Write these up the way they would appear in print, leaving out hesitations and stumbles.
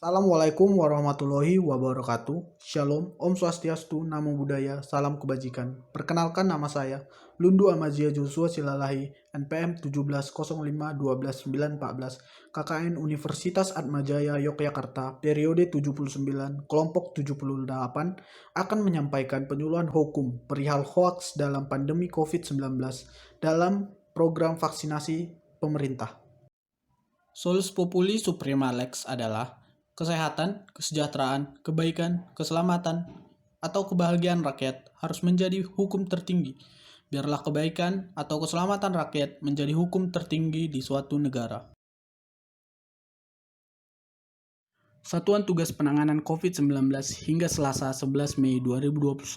Assalamualaikum warahmatullahi wabarakatuh. Shalom, Om Swastiastu, Namo Buddhaya, Salam Kebajikan. Perkenalkan nama saya, Lundu Amazia Joshua Silalahi, NPM 170512914, KKN Universitas Atmajaya Yogyakarta, periode 79, kelompok 78, akan menyampaikan penyuluhan hukum perihal hoaks dalam pandemi COVID-19 dalam program vaksinasi pemerintah. Solus Populi Suprema Lex adalah kesehatan, kesejahteraan, kebaikan, keselamatan, atau kebahagiaan rakyat harus menjadi hukum tertinggi. Biarlah kebaikan atau keselamatan rakyat menjadi hukum tertinggi di suatu negara. Satuan Tugas Penanganan COVID-19 hingga Selasa 11 Mei 2021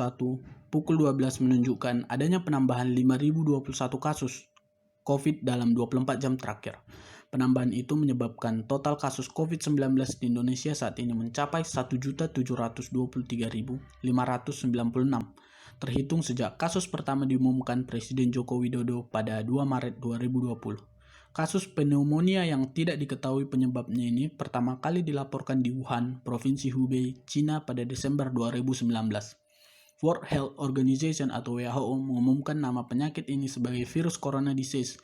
pukul 12 menunjukkan adanya penambahan 5.021 kasus COVID dalam 24 jam terakhir. Penambahan itu menyebabkan total kasus COVID-19 di Indonesia saat ini mencapai 1.723.596, terhitung sejak kasus pertama diumumkan Presiden Joko Widodo pada 2 Maret 2020. Kasus pneumonia yang tidak diketahui penyebabnya ini pertama kali dilaporkan di Wuhan, Provinsi Hubei, Cina pada Desember 2019. World Health Organization atau WHO mengumumkan nama penyakit ini sebagai virus corona disease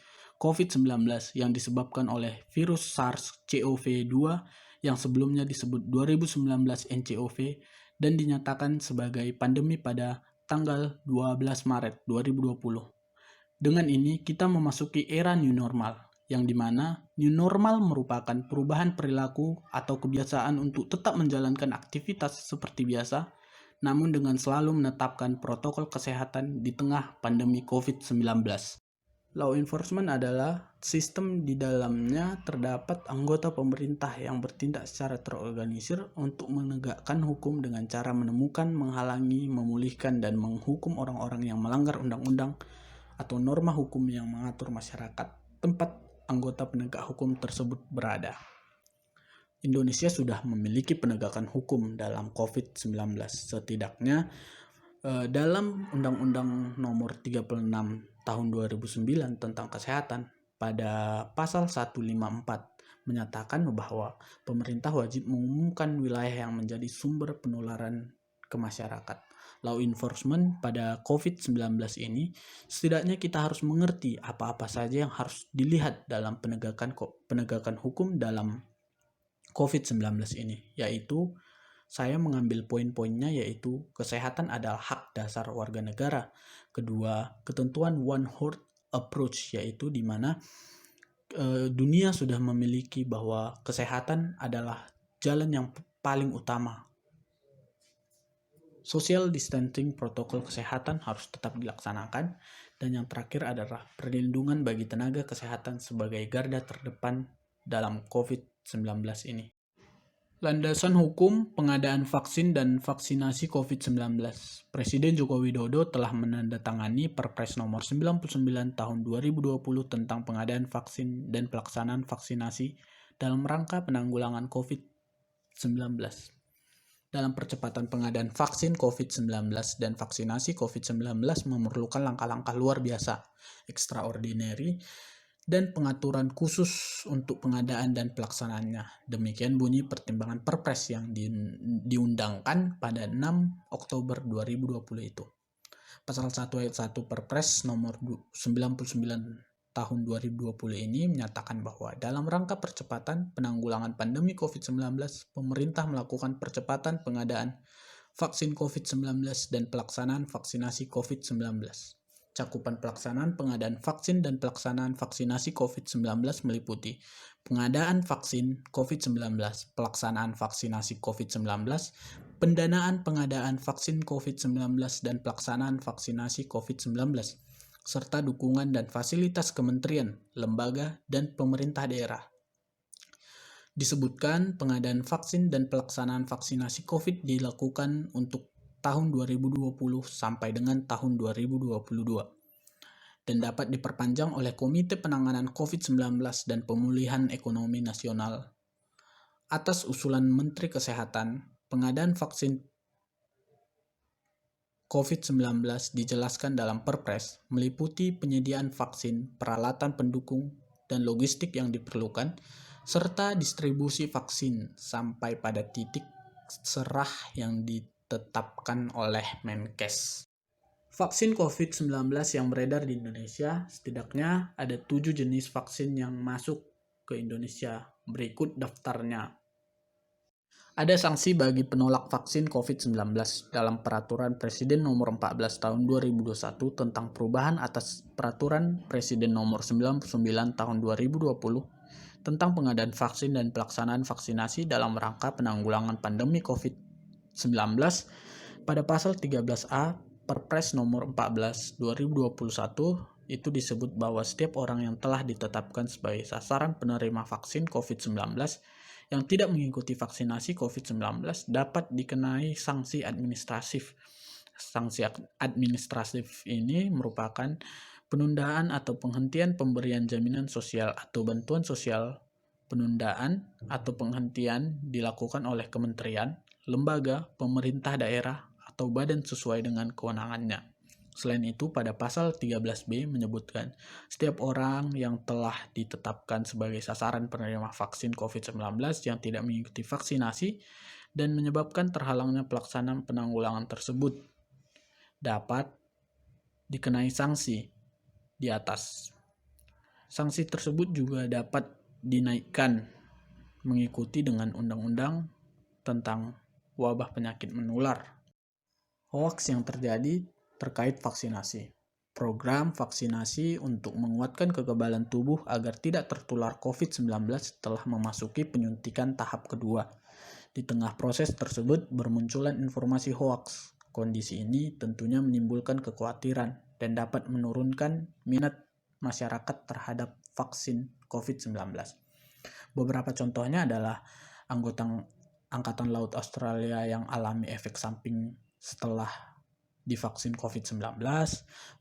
COVID-19 yang disebabkan oleh virus SARS-CoV-2 yang sebelumnya disebut 2019 nCoV dan dinyatakan sebagai pandemi pada tanggal 12 Maret 2020. Dengan ini kita memasuki era new normal, yang dimana new normal merupakan perubahan perilaku atau kebiasaan untuk tetap menjalankan aktivitas seperti biasa, namun dengan selalu menetapkan protokol kesehatan di tengah pandemi COVID-19. Law enforcement adalah sistem di dalamnya terdapat anggota pemerintah yang bertindak secara terorganisir untuk menegakkan hukum dengan cara menemukan, menghalangi, memulihkan, dan menghukum orang-orang yang melanggar undang-undang atau norma hukum yang mengatur masyarakat tempat anggota penegak hukum tersebut berada. Indonesia sudah memiliki penegakan hukum dalam COVID-19, setidaknya dalam Undang-Undang Nomor 36 Tahun 2009 tentang Kesehatan pada pasal 154 menyatakan bahwa pemerintah wajib mengumumkan wilayah yang menjadi sumber penularan ke masyarakat. Law enforcement pada COVID-19 ini, setidaknya kita harus mengerti apa-apa saja yang harus dilihat dalam penegakan hukum dalam COVID-19 ini, yaitu saya mengambil poin-poinnya, yaitu kesehatan adalah hak dasar warga negara. Kedua, ketentuan one health approach, yaitu di mana dunia sudah memiliki bahwa kesehatan adalah jalan yang paling utama. Social distancing protokol kesehatan harus tetap dilaksanakan. Dan yang terakhir adalah perlindungan bagi tenaga kesehatan sebagai garda terdepan dalam COVID-19 ini. Landasan hukum pengadaan vaksin dan vaksinasi COVID-19. Presiden Joko Widodo telah menandatangani Perpres nomor 99 tahun 2020 tentang pengadaan vaksin dan pelaksanaan vaksinasi dalam rangka penanggulangan COVID-19. Dalam percepatan pengadaan vaksin COVID-19 dan vaksinasi COVID-19 memerlukan langkah-langkah luar biasa, extraordinary, dan pengaturan khusus untuk pengadaan dan pelaksanaannya. Demikian bunyi pertimbangan Perpres yang diundangkan pada 6 Oktober 2020 itu. Pasal 1 ayat 1 Perpres nomor 99 tahun 2020 ini menyatakan bahwa dalam rangka percepatan penanggulangan pandemi COVID-19, pemerintah melakukan percepatan pengadaan vaksin COVID-19 dan pelaksanaan vaksinasi COVID-19. Cakupan pelaksanaan pengadaan vaksin dan pelaksanaan vaksinasi COVID-19 meliputi pengadaan vaksin COVID-19, pelaksanaan vaksinasi COVID-19, pendanaan pengadaan vaksin COVID-19 dan pelaksanaan vaksinasi COVID-19, serta dukungan dan fasilitas kementerian, lembaga, dan pemerintah daerah. Disebutkan pengadaan vaksin dan pelaksanaan vaksinasi COVID dilakukan untuk tahun 2020 sampai dengan tahun 2022 dan dapat diperpanjang oleh Komite Penanganan COVID-19 dan Pemulihan Ekonomi Nasional. Atas usulan Menteri Kesehatan, pengadaan vaksin COVID-19 dijelaskan dalam Perpres meliputi penyediaan vaksin, peralatan pendukung, dan logistik yang diperlukan, serta distribusi vaksin sampai pada titik serah yang ditetapkan oleh Menkes. Vaksin COVID-19 yang beredar di Indonesia, setidaknya ada 7 jenis vaksin yang masuk ke Indonesia. Berikut daftarnya. Ada sanksi bagi penolak vaksin COVID-19 dalam Peraturan Presiden Nomor 14 Tahun 2021 tentang perubahan atas Peraturan Presiden Nomor 99 Tahun 2020 tentang pengadaan vaksin dan pelaksanaan vaksinasi dalam rangka penanggulangan pandemi COVID-19 pada pasal 13A Perpres Nomor 14 2021 itu disebut bahwa setiap orang yang telah ditetapkan sebagai sasaran penerima vaksin COVID-19 yang tidak mengikuti vaksinasi COVID-19 dapat dikenai sanksi administratif. Sanksi administratif ini merupakan penundaan atau penghentian pemberian jaminan sosial atau bantuan sosial. Penundaan atau penghentian dilakukan oleh kementerian, lembaga, pemerintah daerah, atau badan sesuai dengan kewenangannya. Selain itu, pada pasal 13B menyebutkan setiap orang yang telah ditetapkan sebagai sasaran penerima vaksin COVID-19 yang tidak mengikuti vaksinasi dan menyebabkan terhalangnya pelaksanaan penanggulangan tersebut dapat dikenai sanksi di atas. Sanksi tersebut juga dapat dinaikkan mengikuti dengan undang-undang tentang wabah penyakit menular. Hoaks yang terjadi terkait vaksinasi. Program vaksinasi untuk menguatkan kekebalan tubuh agar tidak tertular COVID-19 telah memasuki penyuntikan tahap kedua. Di tengah proses tersebut bermunculan informasi hoaks. Kondisi ini tentunya menimbulkan kekhawatiran dan dapat menurunkan minat masyarakat terhadap vaksin COVID-19. Beberapa contohnya adalah anggota Angkatan Laut Australia yang alami efek samping setelah divaksin COVID-19.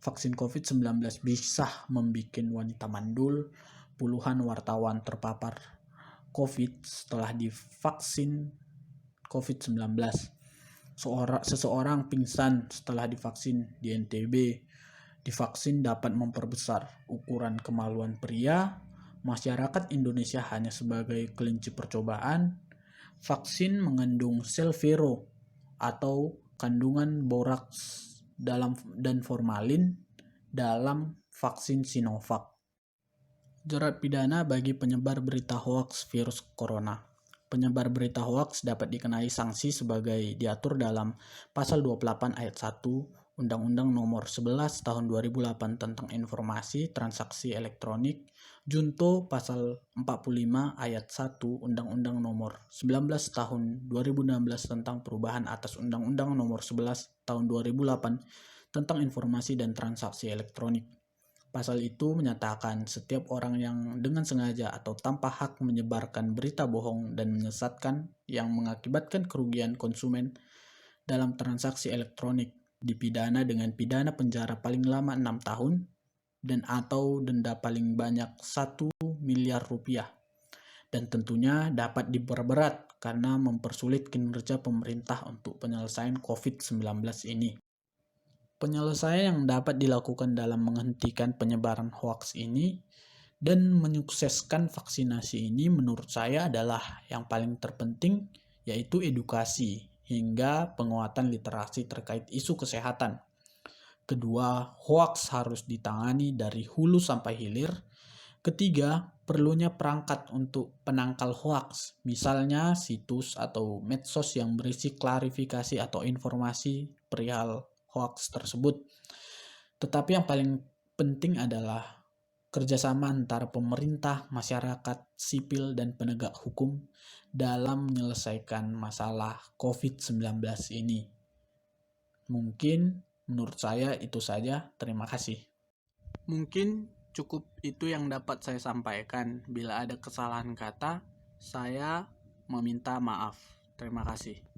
Vaksin COVID-19 bisa membuat wanita mandul. Puluhan wartawan terpapar COVID setelah divaksin COVID-19. Seseorang pingsan setelah divaksin di NTB. Divaksin dapat memperbesar ukuran kemaluan pria. Masyarakat Indonesia hanya sebagai kelinci percobaan. Vaksin mengandung sel vero atau kandungan boraks dan formalin dalam vaksin Sinovac. Jerat pidana bagi penyebar berita hoaks virus corona. Penyebar berita hoaks dapat dikenai sanksi sebagai diatur dalam pasal 28 ayat 1 Undang-Undang Nomor 11 Tahun 2008 tentang Informasi Transaksi Elektronik, junto pasal 45 ayat 1 Undang-Undang Nomor 19 Tahun 2016 tentang perubahan atas Undang-Undang Nomor 11 Tahun 2008 tentang Informasi dan Transaksi Elektronik. Pasal itu menyatakan setiap orang yang dengan sengaja atau tanpa hak menyebarkan berita bohong dan menyesatkan yang mengakibatkan kerugian konsumen dalam transaksi elektronik dipidana dengan pidana penjara paling lama 6 tahun dan atau denda paling banyak 1 miliar rupiah. Dan tentunya dapat diperberat karena mempersulit kinerja pemerintah untuk penyelesaian COVID-19 ini. Penyelesaian yang dapat dilakukan dalam menghentikan penyebaran hoaks ini dan menyukseskan vaksinasi ini menurut saya adalah yang paling terpenting, yaitu edukasi hingga penguatan literasi terkait isu kesehatan. Kedua, hoaks harus ditangani dari hulu sampai hilir. Ketiga, perlunya perangkat untuk penangkal hoaks, misalnya situs atau medsos yang berisi klarifikasi atau informasi perihal hoaks tersebut. Tetapi yang paling penting adalah kerjasama antara pemerintah, masyarakat, sipil, dan penegak hukum dalam menyelesaikan masalah COVID-19 ini. Mungkin menurut saya itu saja. Terima kasih. Mungkin cukup itu yang dapat saya sampaikan. Bila ada kesalahan kata, saya meminta maaf. Terima kasih.